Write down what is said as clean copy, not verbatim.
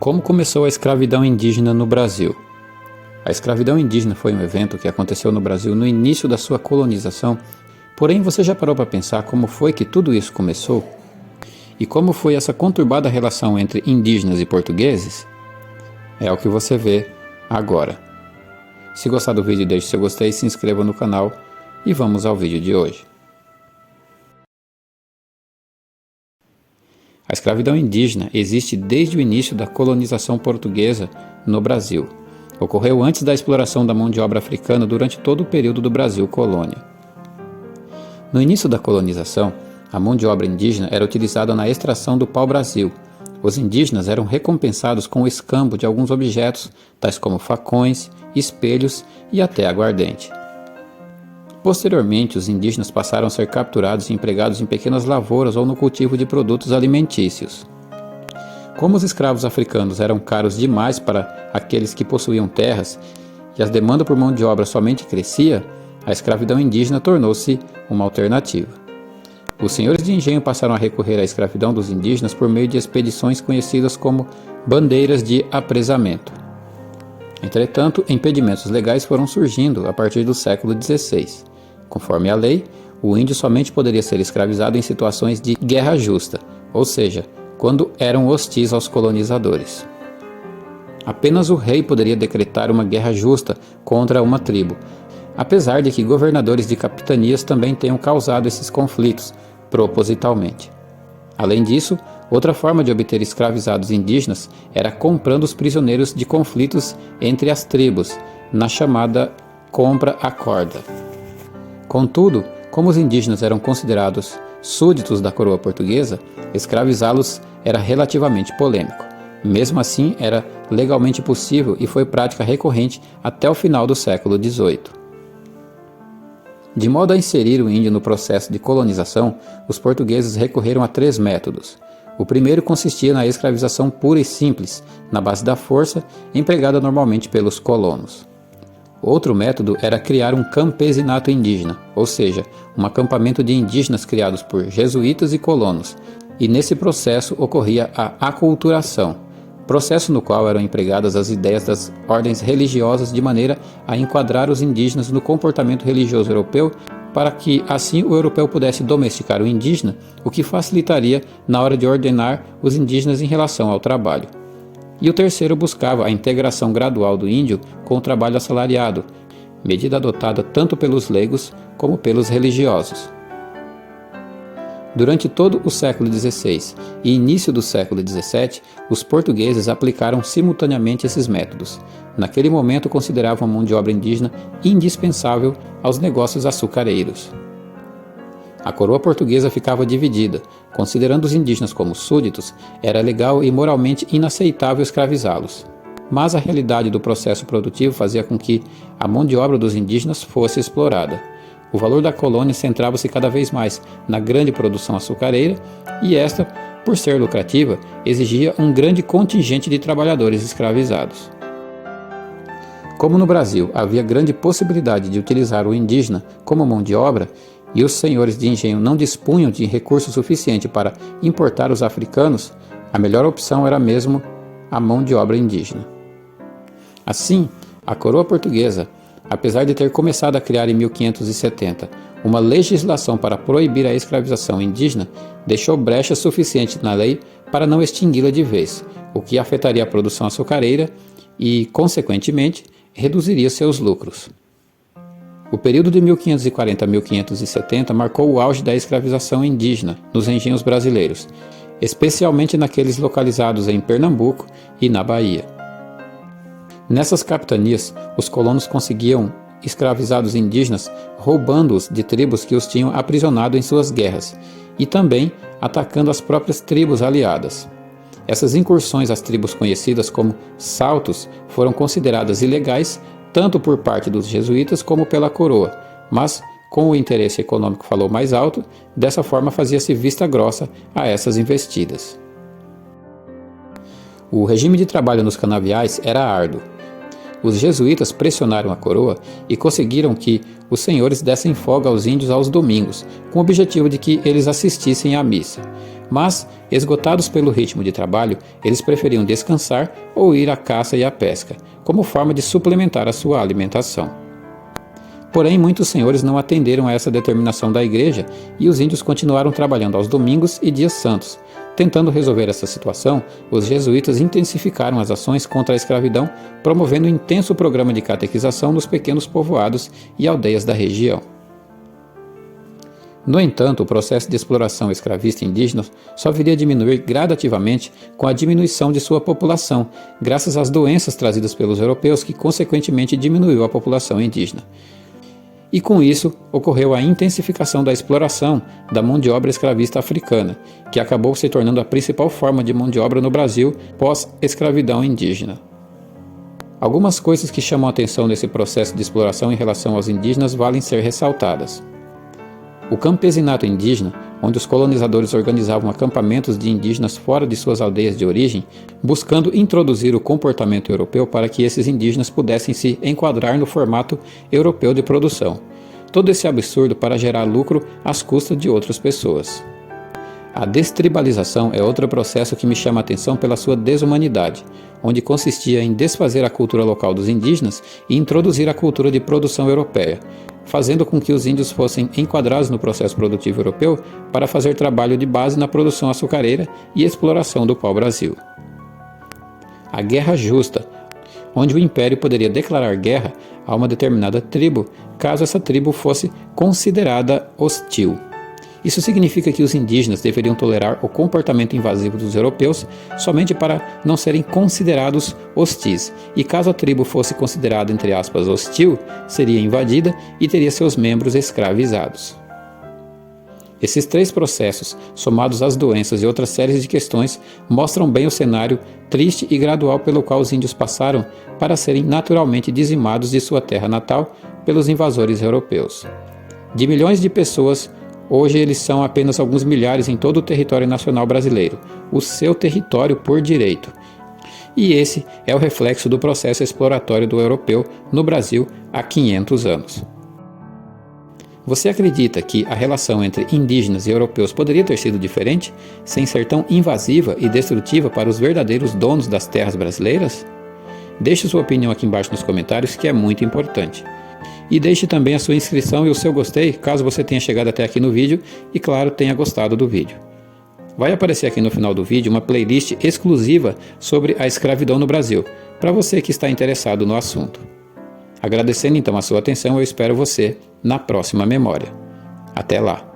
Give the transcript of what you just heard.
Como começou a escravidão indígena no Brasil? A escravidão indígena foi um evento que aconteceu no Brasil no início da sua colonização, porém você já parou para pensar como foi que tudo isso começou? E como foi essa conturbada relação entre indígenas e portugueses? É o que você vê agora. Se gostar do vídeo, deixe seu gostei, se inscreva no canal e vamos ao vídeo de hoje. A escravidão indígena existe desde o início da colonização portuguesa no Brasil. Ocorreu antes da exploração da mão de obra africana durante todo o período do Brasil colônia. No início da colonização, a mão de obra indígena era utilizada na extração do pau-brasil. Os indígenas eram recompensados com o escambo de alguns objetos, tais como facões, espelhos e até aguardente. Posteriormente, os indígenas passaram a ser capturados e empregados em pequenas lavouras ou no cultivo de produtos alimentícios. Como os escravos africanos eram caros demais para aqueles que possuíam terras e a demanda por mão de obra somente crescia, a escravidão indígena tornou-se uma alternativa. Os senhores de engenho passaram a recorrer à escravidão dos indígenas por meio de expedições conhecidas como bandeiras de apresamento. Entretanto, impedimentos legais foram surgindo a partir do século XVI. Conforme a lei, o índio somente poderia ser escravizado em situações de guerra justa, ou seja, quando eram hostis aos colonizadores. Apenas o rei poderia decretar uma guerra justa contra uma tribo, apesar de que governadores de capitanias também tenham causado esses conflitos, propositalmente. Além disso, outra forma de obter escravizados indígenas era comprando os prisioneiros de conflitos entre as tribos, na chamada compra à corda. Contudo, como os indígenas eram considerados súditos da coroa portuguesa, escravizá-los era relativamente polêmico. Mesmo assim, era legalmente possível e foi prática recorrente até o final do século XVIII. De modo a inserir o índio no processo de colonização, os portugueses recorreram a 3 métodos. O primeiro consistia na escravização pura e simples, na base da força, empregada normalmente pelos colonos. Outro método era criar um campesinato indígena, ou seja, um acampamento de indígenas criados por jesuítas e colonos, e nesse processo ocorria a aculturação, processo no qual eram empregadas as ideias das ordens religiosas de maneira a enquadrar os indígenas no comportamento religioso europeu, para que assim o europeu pudesse domesticar o indígena, o que facilitaria na hora de ordenar os indígenas em relação ao trabalho. E o terceiro buscava a integração gradual do índio com o trabalho assalariado, medida adotada tanto pelos leigos como pelos religiosos. Durante todo o século XVI e início do século XVII, os portugueses aplicaram simultaneamente esses métodos. Naquele momento consideravam a mão de obra indígena indispensável aos negócios açucareiros. A coroa portuguesa ficava dividida. Considerando os indígenas como súditos, era legal e moralmente inaceitável escravizá-los. Mas a realidade do processo produtivo fazia com que a mão de obra dos indígenas fosse explorada. O valor da colônia centrava-se cada vez mais na grande produção açucareira e esta, por ser lucrativa, exigia um grande contingente de trabalhadores escravizados. Como no Brasil havia grande possibilidade de utilizar o indígena como mão de obra, e os senhores de engenho não dispunham de recurso suficiente para importar os africanos, a melhor opção era mesmo a mão de obra indígena. Assim, a coroa portuguesa, apesar de ter começado a criar em 1570 uma legislação para proibir a escravização indígena, deixou brecha suficiente na lei para não extingui-la de vez, o que afetaria a produção açucareira e, consequentemente, reduziria seus lucros. O período de 1540 a 1570 marcou o auge da escravização indígena nos engenhos brasileiros, especialmente naqueles localizados em Pernambuco e na Bahia. Nessas capitanias, os colonos conseguiam escravizados indígenas roubando-os de tribos que os tinham aprisionado em suas guerras e também atacando as próprias tribos aliadas. Essas incursões às tribos conhecidas como saltos foram consideradas ilegais tanto por parte dos jesuítas como pela coroa, mas, com o interesse econômico falou mais alto, dessa forma fazia-se vista grossa a essas investidas. O regime de trabalho nos canaviais era árduo. Os jesuítas pressionaram a coroa e conseguiram que os senhores dessem folga aos índios aos domingos, com o objetivo de que eles assistissem à missa. Mas, esgotados pelo ritmo de trabalho, eles preferiam descansar ou ir à caça e à pesca, como forma de suplementar a sua alimentação. Porém, muitos senhores não atenderam a essa determinação da igreja e os índios continuaram trabalhando aos domingos e dias santos. Tentando resolver essa situação, os jesuítas intensificaram as ações contra a escravidão, promovendo um intenso programa de catequização nos pequenos povoados e aldeias da região. No entanto, o processo de exploração escravista indígena só viria a diminuir gradativamente com a diminuição de sua população, graças às doenças trazidas pelos europeus, que consequentemente diminuiu a população indígena. E com isso, ocorreu a intensificação da exploração da mão de obra escravista africana, que acabou se tornando a principal forma de mão de obra no Brasil pós-escravidão indígena. Algumas coisas que chamam a atenção nesse processo de exploração em relação aos indígenas valem ser ressaltadas. O campesinato indígena, onde os colonizadores organizavam acampamentos de indígenas fora de suas aldeias de origem, buscando introduzir o comportamento europeu para que esses indígenas pudessem se enquadrar no formato europeu de produção. Todo esse absurdo para gerar lucro às custas de outras pessoas. A destribalização é outro processo que me chama a atenção pela sua desumanidade, onde consistia em desfazer a cultura local dos indígenas e introduzir a cultura de produção europeia, fazendo com que os índios fossem enquadrados no processo produtivo europeu para fazer trabalho de base na produção açucareira e exploração do pau-brasil. A guerra justa, onde o império poderia declarar guerra a uma determinada tribo, caso essa tribo fosse considerada hostil. Isso significa que os indígenas deveriam tolerar o comportamento invasivo dos europeus somente para não serem considerados hostis, e caso a tribo fosse considerada, entre aspas, hostil, seria invadida e teria seus membros escravizados. Esses três processos, somados às doenças e outras séries de questões, mostram bem o cenário triste e gradual pelo qual os índios passaram para serem naturalmente dizimados de sua terra natal pelos invasores europeus. De milhões de pessoas, hoje eles são apenas alguns milhares em todo o território nacional brasileiro, o seu território por direito. E esse é o reflexo do processo exploratório do europeu no Brasil há 500 anos. Você acredita que a relação entre indígenas e europeus poderia ter sido diferente, sem ser tão invasiva e destrutiva para os verdadeiros donos das terras brasileiras? Deixe sua opinião aqui embaixo nos comentários, que é muito importante. E deixe também a sua inscrição e o seu gostei, caso você tenha chegado até aqui no vídeo e, claro, tenha gostado do vídeo. Vai aparecer aqui no final do vídeo uma playlist exclusiva sobre a escravidão no Brasil, para você que está interessado no assunto. Agradecendo então a sua atenção, eu espero você na próxima memória. Até lá!